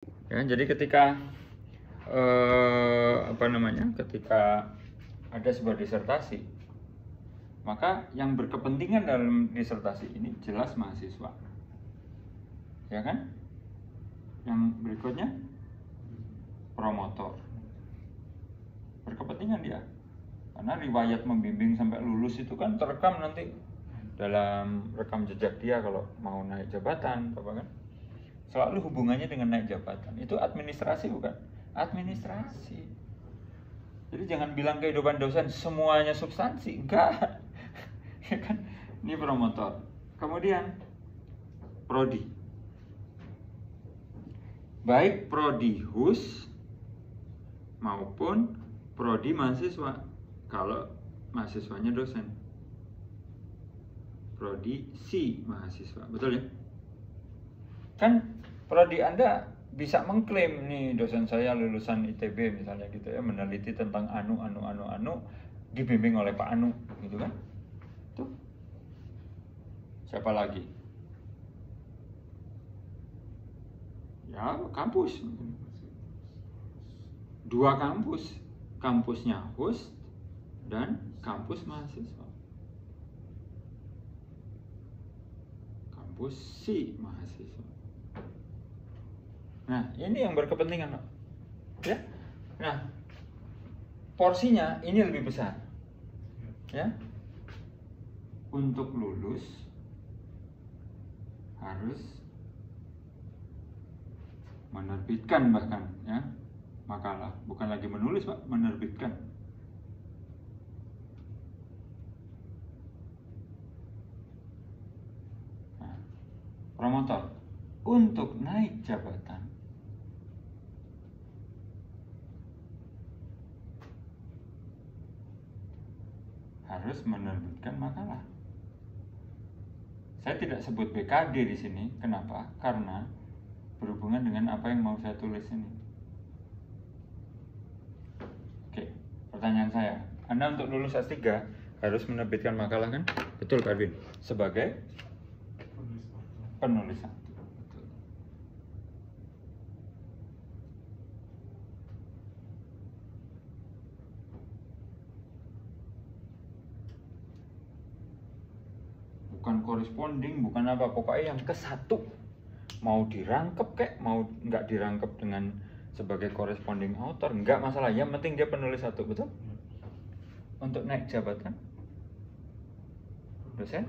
Ya, jadi ketika ketika ada sebuah disertasi, maka yang berkepentingan dalam disertasi ini jelas mahasiswa, ya kan? Yang berikutnya promotor, berkepentingan dia, karena riwayat membimbing sampai lulus itu kan terekam nanti dalam rekam jejak dia kalau mau naik jabatan, apa kan? Selalu hubungannya dengan naik jabatan. Itu administrasi bukan? Administrasi. Jadi jangan bilang kehidupan dosen semuanya substansi, enggak. Ya kan? Ini promotor. Kemudian prodi. Baik prodi hus maupun prodi mahasiswa. Kalau mahasiswanya dosen. Prodi si mahasiswa. Betul ya? Kan prodi Anda bisa mengklaim nih dosen saya lulusan ITB misalnya gitu ya, meneliti tentang anu dibimbing oleh Pak Anu gitu kan. Tuh. Siapa lagi? Ya, kampus. Dua kampus. Kampusnya host dan kampus mahasiswa. Kampus si mahasiswa. Nah, ini yang berkepentingan, Pak. Ya. Nah, porsinya ini lebih besar. Ya. Untuk lulus harus menerbitkan bahkan ya makalah, bukan lagi menulis, Pak, menerbitkan. Nah, promotor untuk naik jabatan harus menerbitkan makalah. Saya tidak sebut BKD di sini. Kenapa? Karena berhubungan dengan apa yang mau saya tulis ini. Oke, pertanyaan saya. Anda untuk lulus S3 harus menerbitkan makalah kan? Betul, Pak Arvin? Sebagai penulis satu. Betul. Bukan corresponding, bukan apa, pokoknya yang ke satu. Mau dirangkep kek, mau nggak dirangkep dengan sebagai corresponding author, nggak masalah, yang penting dia penulis satu, betul? Untuk naik jabatan dosen?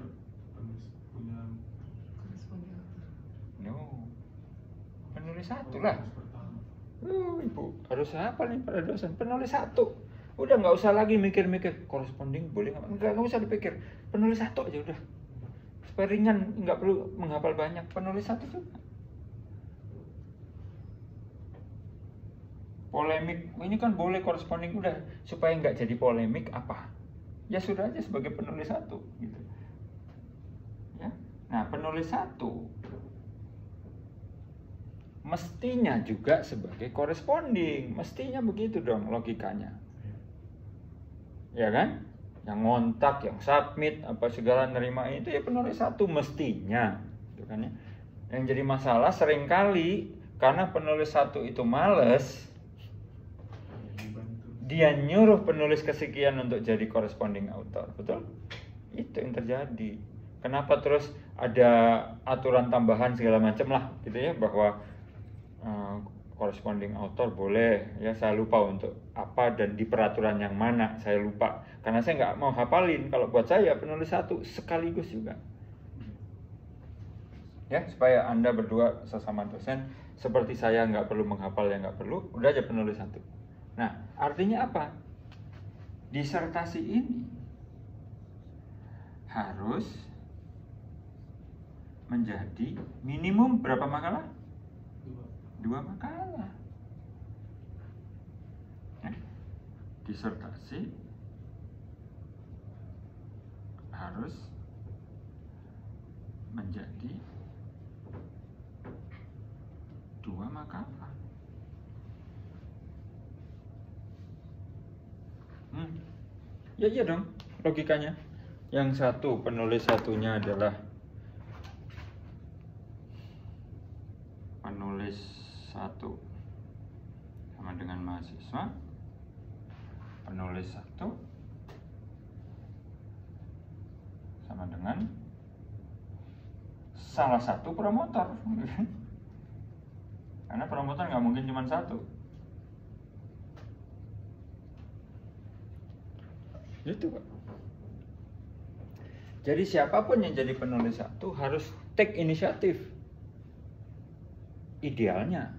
No, penulis satu lah. Ibu harus apa nih pada dosen? Penulis satu. Udah nggak usah lagi mikir-mikir corresponding boleh nggak usah dipikir, penulis satu aja udah. Supaya ringan, nggak perlu menghafal banyak, penulis satu juga. Polemik, ini kan boleh corresponding udah, supaya nggak jadi polemik apa? Ya sudah aja sebagai penulis satu gitu. Ya. Nah, penulis satu mestinya juga sebagai corresponding, mestinya begitu dong logikanya. Ya kan? Yang ngontak, yang submit, apa segala nerima itu ya penulis satu mestinya, gitu kan ya. Yang jadi masalah seringkali karena penulis satu itu males, dia nyuruh penulis kesekian untuk jadi corresponding author, betul? Itu yang terjadi. Kenapa terus ada aturan tambahan segala macam lah, gitu ya, bahwa corresponding author boleh, ya saya lupa untuk apa dan di peraturan yang mana, saya lupa. Karena saya nggak mau hafalin, kalau buat saya penulis satu sekaligus juga. Ya, supaya Anda berdua sesama dosen, seperti saya nggak perlu menghafal yang nggak perlu, udah aja penulis satu. Nah, artinya apa? Disertasi ini harus menjadi minimum berapa makalah? 2 makalah. Disertasi harus menjadi 2 makalah. Ya iya dong logikanya. Yang satu penulis satunya adalah penulis satu mahasiswa, penulis 1 sama dengan salah satu promotor. Karena promotor nggak mungkin cuma 1. Itu Pak. Jadi siapapun yang jadi penulis 1 harus take inisiatif. Idealnya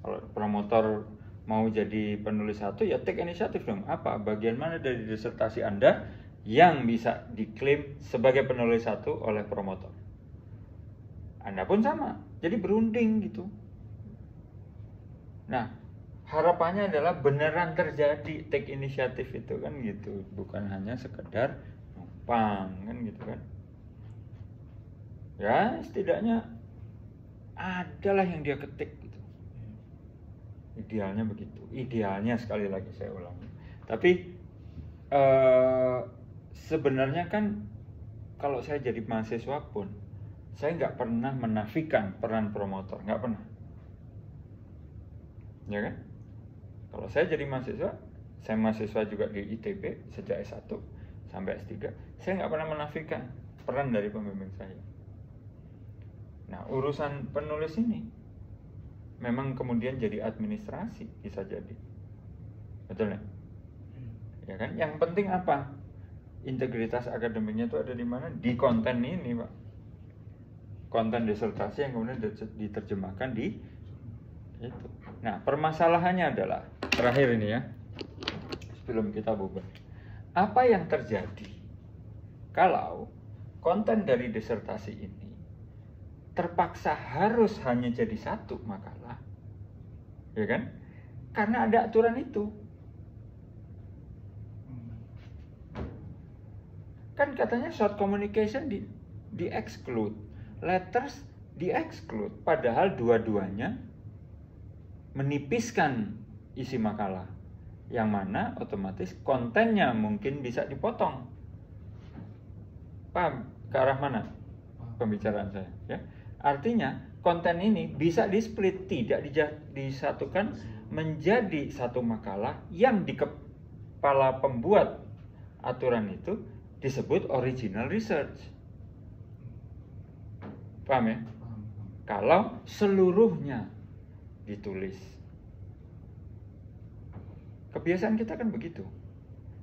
kalau promotor mau jadi penulis 1 ya take inisiatif dong. Apa? Bagian mana dari disertasi Anda yang bisa diklaim sebagai penulis 1 oleh promotor? Anda pun sama. Jadi berunding gitu. Nah, harapannya adalah beneran terjadi take inisiatif itu kan gitu. Bukan hanya sekedar numpang kan gitu kan. Ya, setidaknya adalah yang dia ketik gitu. Idealnya begitu. Idealnya sekali lagi saya ulangi. Tapi sebenarnya kan kalau saya jadi mahasiswa pun saya nggak pernah menafikan peran promotor, nggak pernah. Ya kan? Kalau saya jadi mahasiswa, saya mahasiswa juga di ITB sejak S1 sampai S3, saya nggak pernah menafikan peran dari pembimbing saya. Nah, urusan penulis ini memang kemudian jadi administrasi, bisa jadi. Betul ya? Ya kan? Yang penting apa? Integritas akademiknya itu ada di mana? Di konten ini, Pak. Konten disertasi yang kemudian diterjemahkan di itu. Nah, permasalahannya adalah terakhir ini ya. Sebelum kita bubar. Apa yang terjadi kalau konten dari disertasi ini terpaksa harus hanya jadi 1 makalah, ya kan? Karena ada aturan itu. Kan katanya short communication di exclude, letters di exclude, padahal dua-duanya menipiskan isi makalah, yang mana otomatis kontennya mungkin bisa dipotong. Paham ke arah mana pembicaraan saya? Ya, artinya konten ini bisa di-split, tidak disatukan menjadi 1 makalah yang di kepala pembuat aturan itu disebut original research. Paham ya? Kalau seluruhnya ditulis. Kebiasaan kita kan begitu.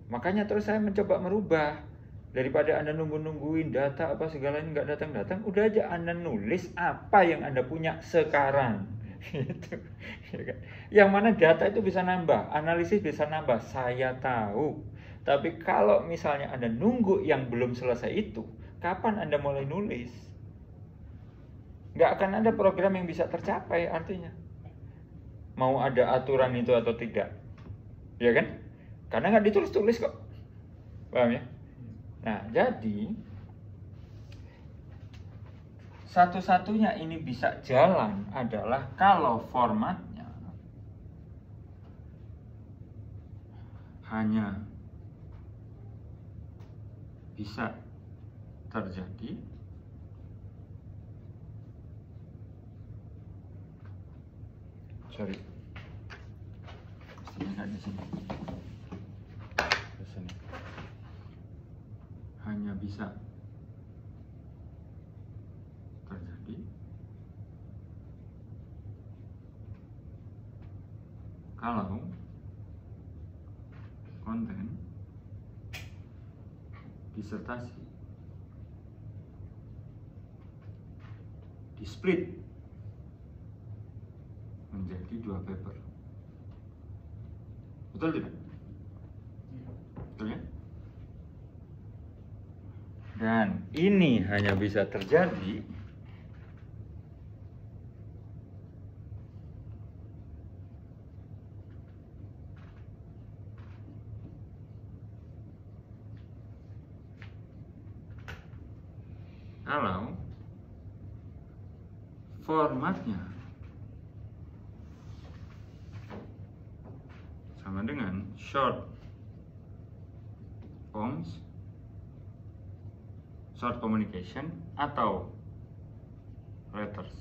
Makanya terus saya mencoba merubah. Daripada Anda nungguin data apa segala ini nggak datang-datang, udah aja Anda nulis apa yang Anda punya sekarang. Gitu. Yang mana data itu bisa nambah, analisis bisa nambah, saya tahu. Tapi kalau misalnya Anda nunggu yang belum selesai itu, kapan Anda mulai nulis? Nggak akan ada program yang bisa tercapai artinya. Mau ada aturan itu atau tidak, ya kan? Karena nggak ditulis-tulis kok, paham ya? Nah, jadi satu-satunya ini bisa jalan adalah kalau formatnya hanya bisa terjadi mestinya nggak di sini. Di sini. Hanya bisa terjadi kalau konten disertasi di split menjadi 2 paper. Betul tidak? Betul ya? Dan ini hanya bisa terjadi kalau formatnya sama dengan short forms, short communication atau letters.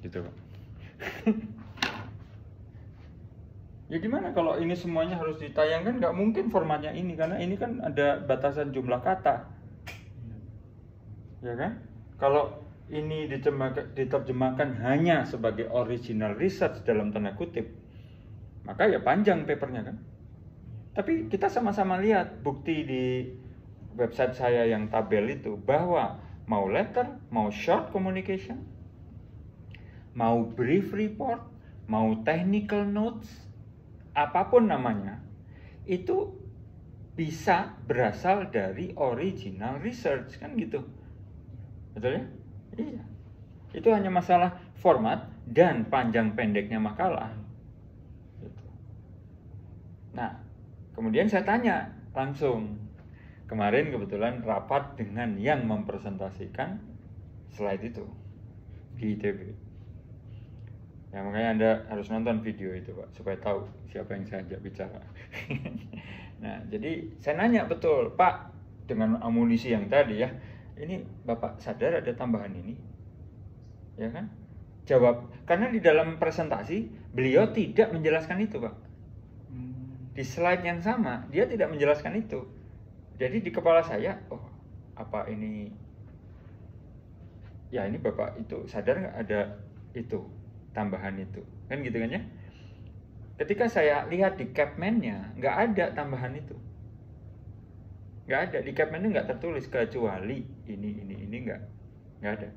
Gitu Pak. Ya gimana kalau ini semuanya harus ditayangkan? Nggak mungkin formatnya ini, karena ini kan ada batasan jumlah kata, ya kan? Kalau ini diterjemahkan hanya sebagai original research dalam tanda kutip, maka ya panjang papernya kan. Tapi kita sama-sama lihat bukti di website saya yang tabel itu, bahwa mau letter, mau short communication, mau brief report, mau technical notes, apapun namanya, itu bisa berasal dari original research, kan gitu. Betul ya? Iya. Itu hanya masalah format dan panjang pendeknya makalah. Gitu. Nah, kemudian saya tanya langsung. Kemarin kebetulan rapat dengan yang mempresentasikan slide itu di ITB. Ya makanya Anda harus nonton video itu Pak, supaya tahu siapa yang saya ajak bicara. Nah, jadi saya nanya betul, Pak, dengan amunisi yang tadi ya, ini Bapak sadar ada tambahan ini? Ya kan? Jawab, karena di dalam presentasi beliau tidak menjelaskan itu Pak. Di slide yang sama, dia tidak menjelaskan itu. Jadi di kepala saya, oh apa ini, ya ini Bapak itu sadar nggak ada itu, tambahan itu, kan gitu kan ya. Ketika saya lihat di Capman-nya nggak ada tambahan itu, nggak ada di Capman-nya, nggak tertulis kecuali ini nggak ada.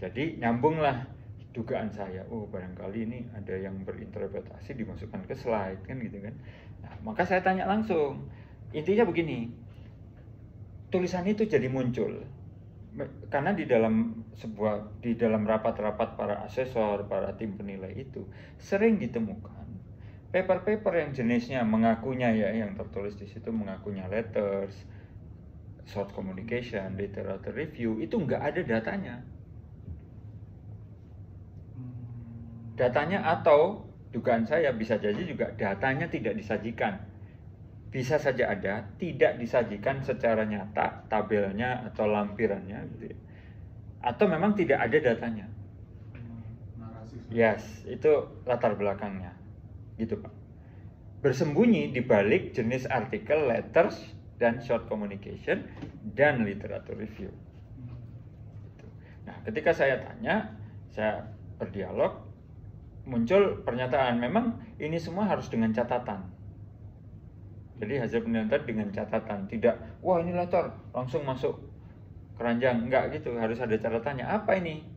Jadi nyambunglah dugaan saya, oh barangkali ini ada yang berinterpretasi dimasukkan ke slide kan gitu kan. Nah, maka saya tanya langsung, intinya begini, tulisan itu jadi muncul karena di dalam rapat-rapat para asesor, para tim penilai itu sering ditemukan paper-paper yang jenisnya mengakunya ya, yang tertulis di situ mengakunya letters, short communication, literature review, itu nggak ada datanya, atau dugaan saya bisa jadi juga datanya tidak disajikan. Bisa saja ada, tidak disajikan secara nyata, tabelnya atau lampirannya gitu ya. Atau memang tidak ada datanya. Yes, itu latar belakangnya. Gitu Pak. Bersembunyi di balik jenis artikel, letters, dan short communication, dan literature review. Gitu. Nah, ketika saya tanya, saya berdialog, muncul pernyataan, memang ini semua harus dengan catatan. Jadi hasil penelitian dengan catatan, tidak wah ini letter langsung masuk keranjang, enggak gitu, harus ada catatannya. Apa ini?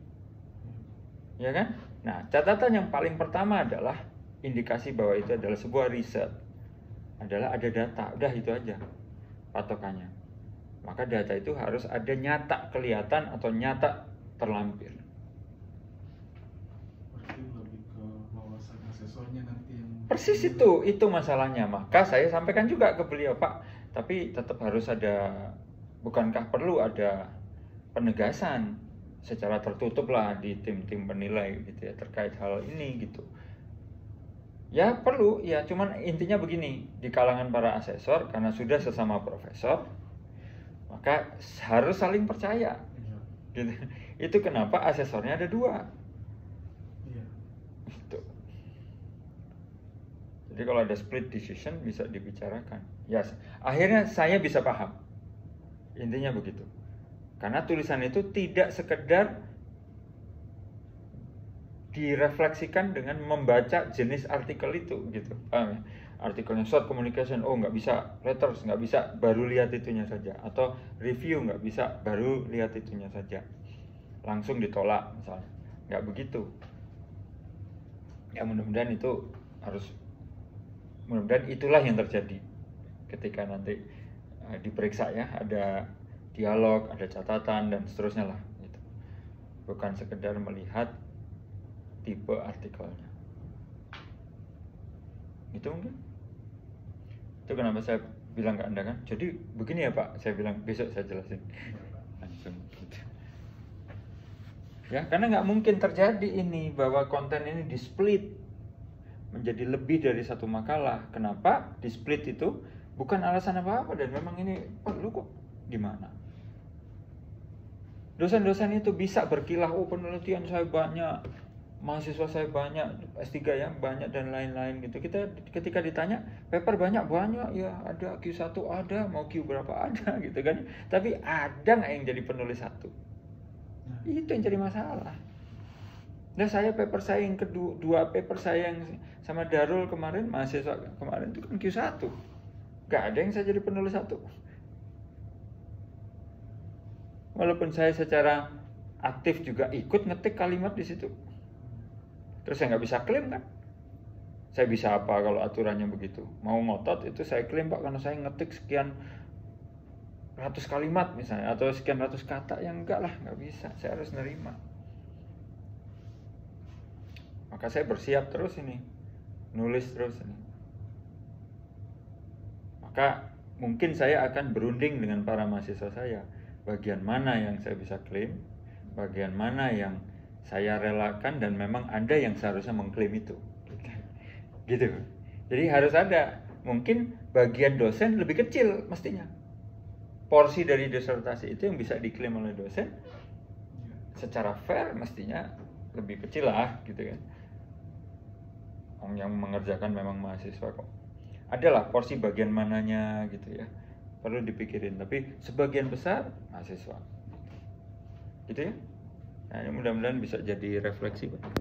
Ya kan? Nah, catatan yang paling pertama adalah indikasi bahwa itu adalah sebuah riset. Adalah ada data, udah itu aja patokannya. Maka data itu harus ada nyata kelihatan atau nyata terlampir. Berarti lebih ke wawasan asesornya nanti yang Persis itu masalahnya. Maka saya sampaikan juga ke beliau, Pak, tapi tetap harus ada, bukankah perlu ada penegasan secara tertutup lah di tim-tim penilai gitu ya terkait hal ini gitu. Ya perlu, ya cuman intinya begini, di kalangan para asesor karena sudah sesama profesor, maka harus saling percaya. Gitu. Itu kenapa asesornya ada 2. Gitu. Jadi kalau ada split decision bisa dibicarakan. Ya, akhirnya saya bisa paham. Intinya begitu. Karena tulisan itu tidak sekedar direfleksikan dengan membaca jenis artikel itu gitu. Paham ya? Artikelnya short communication, oh nggak bisa, letters nggak bisa, baru lihat itunya saja. Atau review nggak bisa, baru lihat itunya saja. Langsung ditolak misalnya. Nggak begitu. Ya mudah-mudahan itu mudah-mudahan itulah yang terjadi ketika nanti diperiksa ya, ada dialog, ada catatan dan seterusnya lah gitu. Bukan sekedar melihat tipe artikelnya. Itu mungkin. Itu kenapa saya bilang ke Anda kan. Jadi begini ya Pak, saya bilang besok saya jelasin. Langsung gitu. Ya, karena nggak mungkin terjadi ini bahwa konten ini di-split menjadi lebih dari satu makalah. Kenapa? Di-split itu bukan alasan apa-apa dan memang ini perlu kok. Gimana? Dosen-dosen itu bisa berkilah, oh penelitian saya banyak, mahasiswa saya banyak, S3 ya, banyak dan lain-lain gitu. Kita ketika ditanya, paper banyak ya, ada Q1 ada, mau Q berapa ada gitu kan. Tapi ada nggak yang jadi penulis satu? Itu yang jadi masalah. Nah, paper saya yang kedua paper saya yang sama Darul kemarin, mahasiswa kemarin itu kan Q1. Nggak ada yang saya jadi penulis satu. Walaupun saya secara aktif juga ikut ngetik kalimat di situ. Terus saya nggak bisa klaim kan? Saya bisa apa kalau aturannya begitu? Mau ngotot itu saya klaim Pak karena saya ngetik sekian ratus kalimat misalnya atau sekian ratus kata, yang enggak lah, nggak bisa. Saya harus nerima. Maka saya bersiap terus ini, nulis terus ini. Maka mungkin saya akan berunding dengan para mahasiswa saya. Bagian mana yang saya bisa klaim, bagian mana yang saya relakan, dan memang ada yang seharusnya mengklaim itu. Gitu. Jadi harus ada. Mungkin bagian dosen lebih kecil mestinya. Porsi dari disertasi itu yang bisa diklaim oleh dosen secara fair mestinya lebih kecil lah gitu kan. Yang mengerjakan memang mahasiswa kok. Adalah porsi bagian mananya gitu ya. Perlu dipikirin, tapi sebagian besar mahasiswa. Gitu ya. Nah, mudah-mudahan bisa jadi refleksi, Pak.